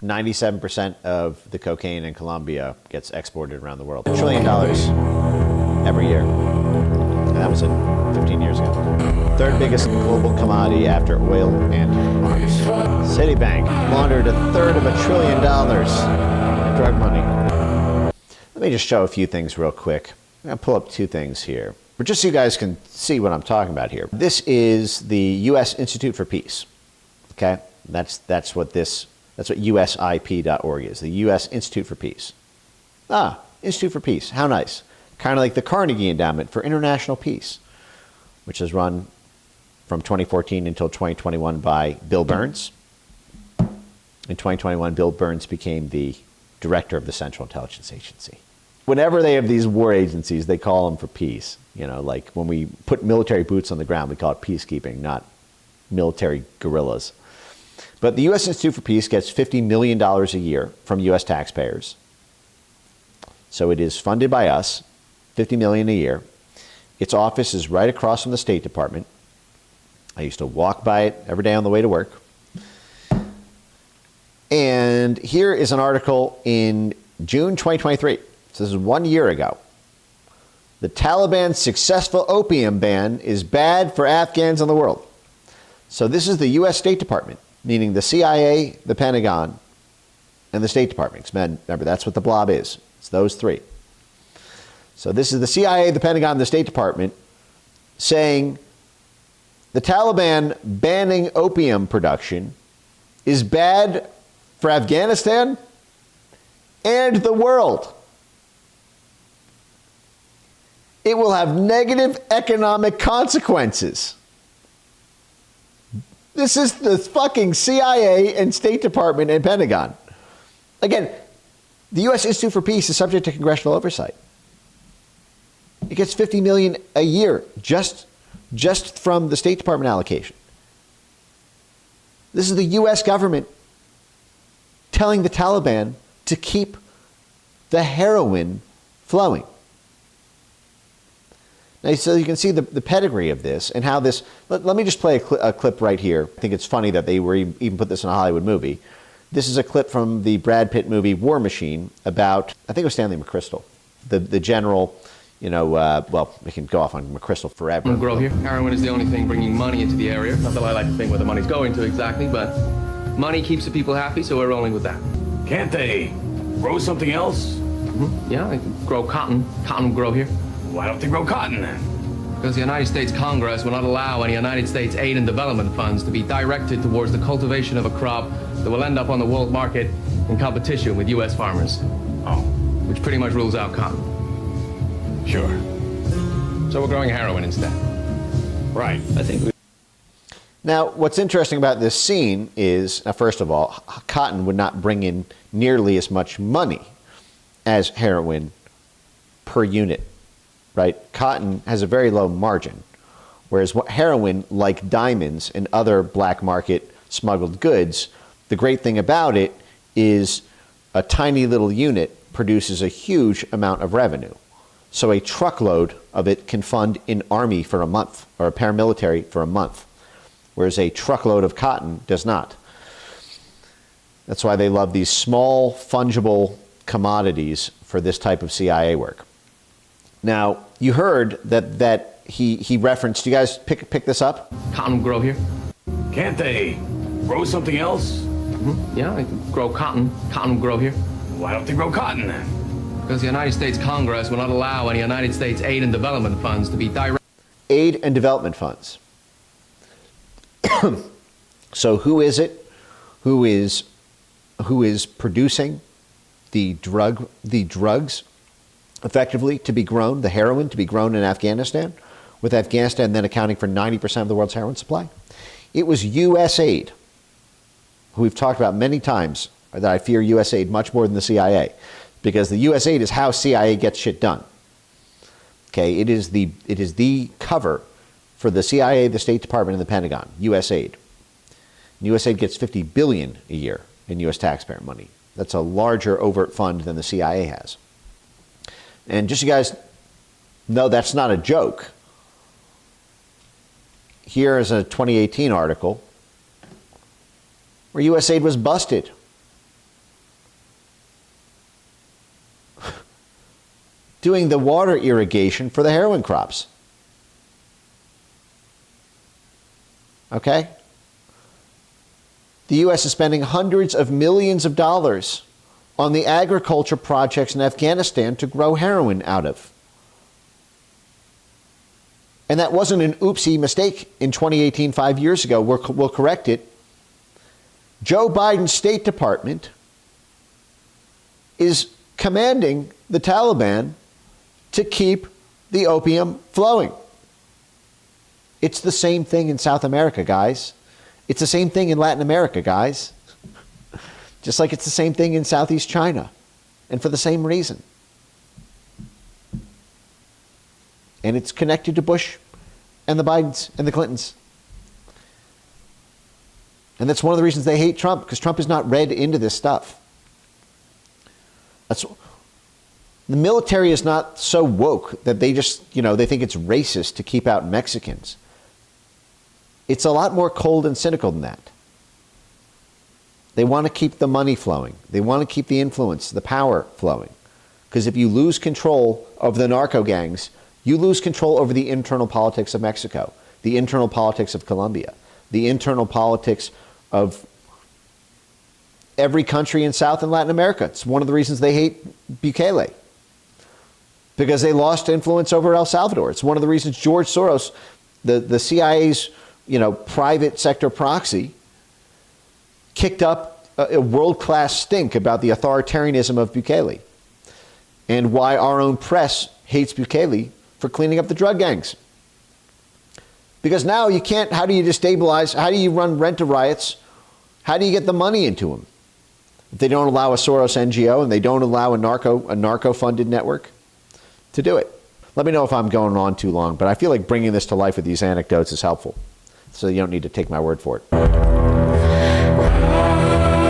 97% of the cocaine in Colombia gets exported around the world. $1 trillion every year. And that was 15 years ago. Third biggest global commodity after oil and arms. Citibank laundered $1/3 trillion in drug money. Let me just show a few things real quick. I'm going to pull up two things here, but just so you guys can see what I'm talking about here. This is the U.S. Institute for Peace. Okay, that's what USIP.org is. The U.S. Institute for Peace. Institute for Peace. How nice. Kind of like the Carnegie Endowment for International Peace, which is run from 2014 until 2021 by Bill Burns. In 2021, Bill Burns became the director of the Central Intelligence Agency. Whenever they have these war agencies, they call them for peace. You know, like when we put military boots on the ground, we call it peacekeeping, not military guerrillas. But the U.S. Institute for Peace gets $50 million a year from U.S. taxpayers. So it is funded by us, $50 million a year. Its office is right across from the State Department. I used to walk by it every day on the way to work. And here is an article in June 2023. So this is 1 year ago. The Taliban's successful opium ban is bad for Afghans in the world. So this is the U.S. State Department, meaning the CIA, the Pentagon, and the State Department. Remember, that's what the blob is. It's those three. So this is the CIA, the Pentagon, and the State Department saying the Taliban banning opium production is bad for Afghanistan and the world. It will have negative economic consequences. This is the fucking CIA and State Department and Pentagon. Again, the U.S. Institute for Peace is subject to congressional oversight. It gets $50 million a year just from the State Department allocation. This is the U.S. government telling the Taliban to keep the heroin flowing. Now, so you can see the pedigree of this and how this... Let me just play a clip right here. I think it's funny that they were even put this in a Hollywood movie. This is a clip from the Brad Pitt movie War Machine about, I think it was Stanley McChrystal, the general, you know, well, we can go off on McChrystal forever. Grow here. Heroin is the only thing bringing money into the area. Not that I like to think where the money's going to exactly, but money keeps the people happy, so we're rolling with that. Can't they grow something else? Mm-hmm. Yeah, they can grow cotton. Cotton will grow here. Why don't they grow cotton then? Because the United States Congress will not allow any United States aid and development funds to be directed towards the cultivation of a crop that will end up on the world market in competition with U.S. farmers. Oh. Which pretty much rules out cotton. Sure. So we're growing heroin instead. Right. I think we... Now, what's interesting about this scene is, first of all, cotton would not bring in nearly as much money as heroin per unit. Right? Cotton has a very low margin, whereas heroin, like diamonds and other black market smuggled goods, the great thing about it is a tiny little unit produces a huge amount of revenue. So a truckload of it can fund an army for a month or a paramilitary for a month, whereas a truckload of cotton does not. That's why they love these small, fungible commodities for this type of CIA work. Now, you heard that he referenced, you guys pick this up? Cotton will grow here. Can't they grow something else? Mm-hmm. Yeah, they can grow cotton. Cotton will grow here. Why don't they grow cotton then? Because the United States Congress will not allow any United States aid and development funds to be direct. Aid and development funds. So who is it who is producing the drugs effectively to be grown, the heroin to be grown in Afghanistan, with Afghanistan then accounting for 90% of the world's heroin supply? It was USAID, who we've talked about many times, that I fear USAID much more than the CIA, because the USAID is how CIA gets shit done. Okay, it is the cover for the CIA, the State Department, and the Pentagon, USAID. USAID gets $50 billion a year in U.S. taxpayer money. That's a larger overt fund than the CIA has. And just so you guys know, that's not a joke. Here is a 2018 article where USAID was busted doing the water irrigation for the heroin crops. Okay? The U.S. is spending hundreds of millions of dollars on the agriculture projects in Afghanistan to grow heroin out of. And that wasn't an oopsie mistake in 2018, 5 years ago. We'll correct it. Joe Biden's State Department is commanding the Taliban to keep the opium flowing. It's the same thing in South America, guys. It's the same thing in Latin America, guys. Just like it's the same thing in Southeast China. And for the same reason. And it's connected to Bush and the Bidens and the Clintons. And that's one of the reasons they hate Trump, because Trump is not read into this stuff. The military is not so woke that they just, they think it's racist to keep out Mexicans. It's a lot more cold and cynical than that. They want to keep the money flowing. They want to keep the influence, the power flowing. Because if you lose control of the narco gangs, you lose control over the internal politics of Mexico, the internal politics of Colombia, the internal politics of every country in South and Latin America. It's one of the reasons they hate Bukele, because they lost influence over El Salvador. It's one of the reasons George Soros, the CIA's private sector proxy, kicked up a world-class stink about the authoritarianism of Bukele, and why our own press hates Bukele for cleaning up the drug gangs. Because now you can't, how do you destabilize, how do you run rent-a-riots, how do you get the money into them? If they don't allow a Soros NGO and they don't allow a narco-funded network to do it. Let me know if I'm going on too long, but I feel like bringing this to life with these anecdotes is helpful. So you don't need to take my word for it.